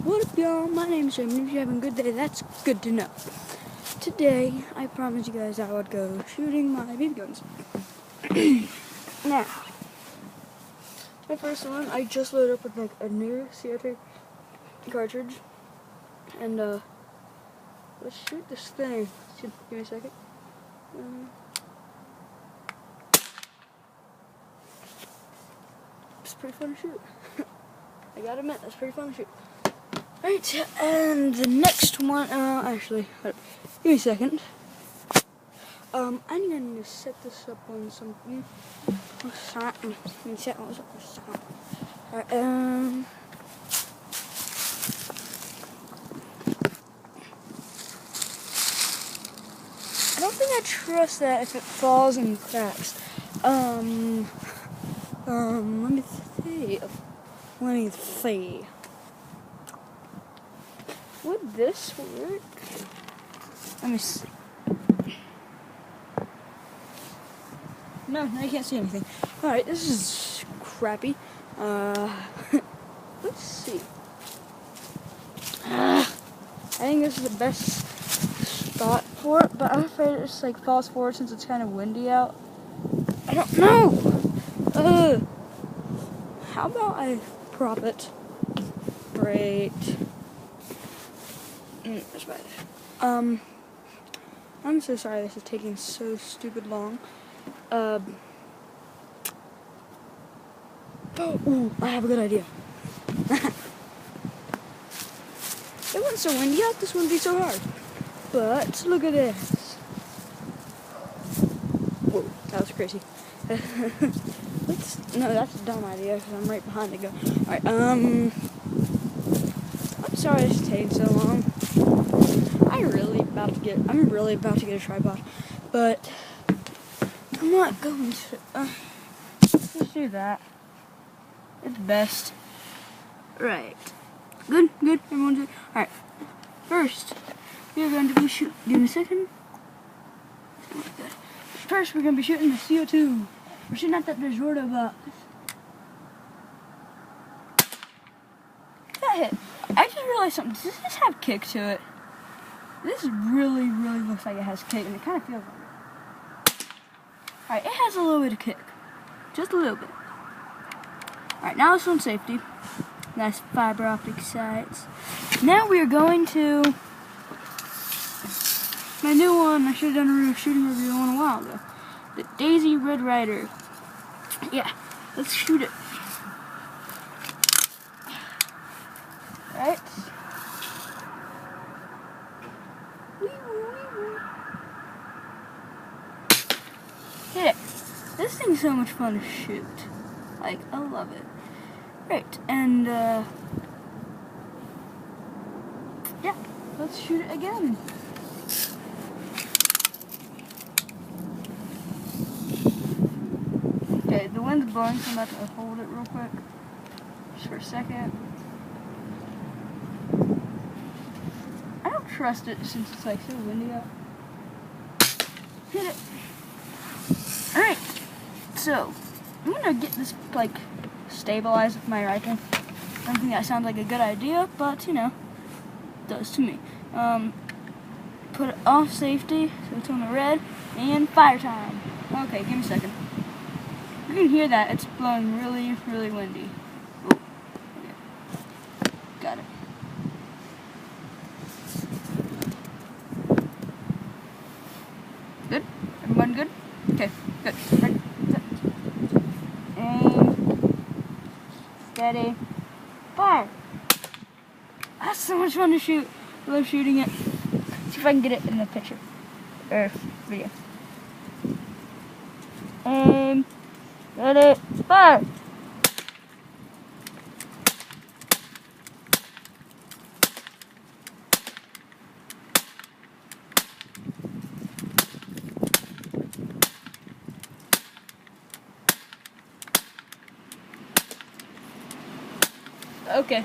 What up, y'all? My name's Raymond. If you're having a good day, that's good to know. Today, I promised you guys I would go shooting my BB guns. Now, my first one, I just loaded up with like a new CO2 cartridge, and let's shoot this thing. Give me a second. It's pretty fun to shoot. I gotta admit, that's pretty fun to shoot. Alright, and the next one, actually, give me a second. I'm gonna set this up on something. Alright, I don't think I trust that if it falls and cracks. Let me see. Would this work? Let me see. No, you can't see anything. Alright, this is crappy. Let's see. I think this is the best spot for it, but I'm afraid it just like falls forward since it's kind of windy out. I don't know. How about I prop it right? That's bad. I'm so sorry this is taking so stupid long. Ooh, I have a good idea. It wasn't so windy out, this wouldn't be so hard. But look at this. Whoa, that was crazy. No, that's a dumb idea because I'm right behind the gun. Alright, I'm sorry this is taking so long. I'm really about to get a tripod, but I'm not going to. Let's do that. It's best. Right. Good. Everyone's good. Alright. First, we're going to be shooting. Give me a second. First, we're going to be shooting the CO2. We're shooting at that Desrota box. That hit. I just realized something. Does this have kick to it? This really looks like it has kick, and it kind of feels like it. Alright, it has a little bit of kick. Just a little bit. Alright, now this one's safety. Nice fiber optic sights. Now we are going to my new one. I should have done a shooting review on a while ago. The Daisy Red Ryder. Yeah, let's shoot it. Alright. Hit it. This thing's so much fun to shoot. Like, I love it. Right, and yeah, let's shoot it again. Okay, the wind's blowing, so I'm about to hold it real quick, just for a second. I don't trust it since it's like so windy out. Hit it. Alright, so I'm gonna get this like stabilized with my rifle. I don't think that sounds like a good idea, but you know, it does to me. Put it off safety, so it's on the red, and fire time. Okay, give me a second. You can hear that, it's blowing really windy. Ooh, okay. Got it. Good? Everyone good? Okay, good. Ready, set. Aim. Steady. Fire. That's so much fun to shoot. I love shooting it. Let's see if I can get it in the picture. Or video. Aim. Ready. Fire. Okay.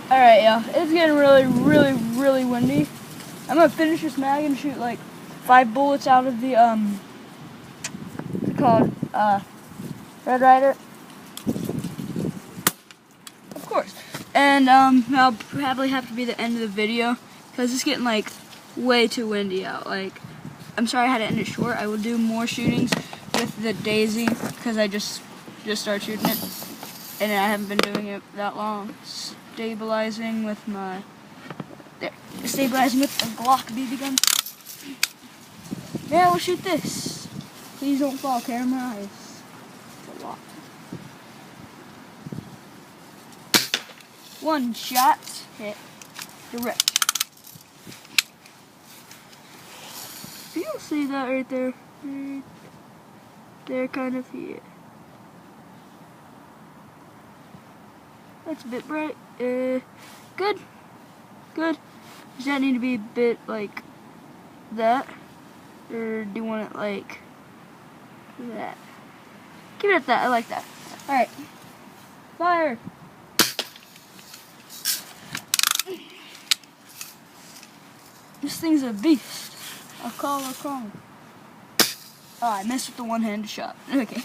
Alright, y'all. It's getting really windy. I'm gonna finish this mag and shoot like 5 bullets out of the what's it called? Red Ryder. Of course. And that'll probably have to be the end of the video because it's getting like way too windy out. Like, I'm sorry I had to end it short. I will do more shootings with the Daisy because I just started shooting it, and I haven't been doing it that long. Stabilizing with my stabilizing with a Glock BB gun. Yeah, we'll shoot this. Please don't fall, camera. It's a lot. One shot hit direct. You'll see that right there. Right there, kind of here. That's a bit bright. Good. Good. Does that need to be a bit like that? Or do you want it like that? Keep it at that. I like that. Alright. Fire. This thing's a beast. I'll call. Oh, I messed with the one-handed shot. Okay.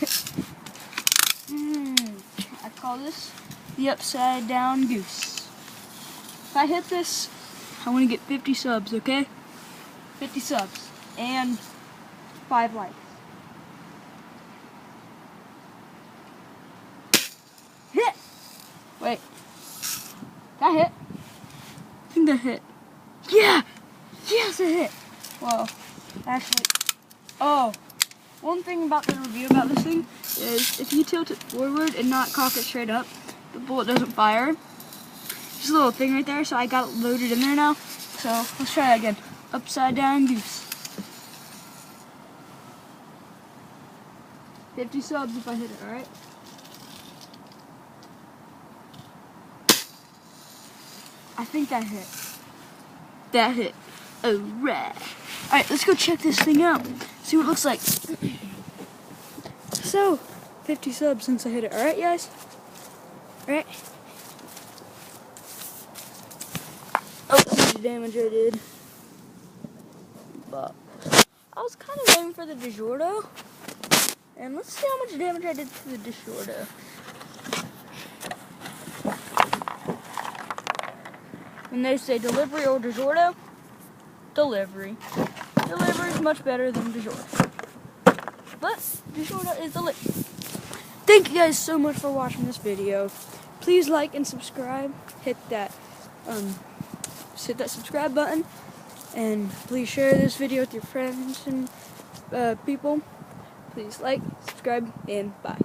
I call this the upside down goose. If I hit this, I want to get 50 subs, okay? 50 subs. And 5 likes. Hit! Wait. That hit? I think that hit. Yeah! Yes, it hit! Well, actually, one thing about the review about this thing is if you tilt it forward and not cock it straight up, the bullet doesn't fire. Just a little thing right there, so I got it loaded in there now. So let's try that again. Upside down goose. 50 subs if I hit it, alright? I think that hit. That hit. Alright. Alright, let's go check this thing out. See what it looks like. So, 50 subs since I hit it. Alright, guys? Alright? Oh, how much damage I did. But I was kind of aiming for the DiGiorno. And let's see how much damage I did to the DiGiorno. When they say delivery or DiGiorno, delivery. Delivery is much better than DiGiorno. But DiGiorno is delivery. Thank you guys so much for watching this video. Please like and subscribe. Hit that subscribe button. And please share this video with your friends and people. Please like, subscribe, and bye.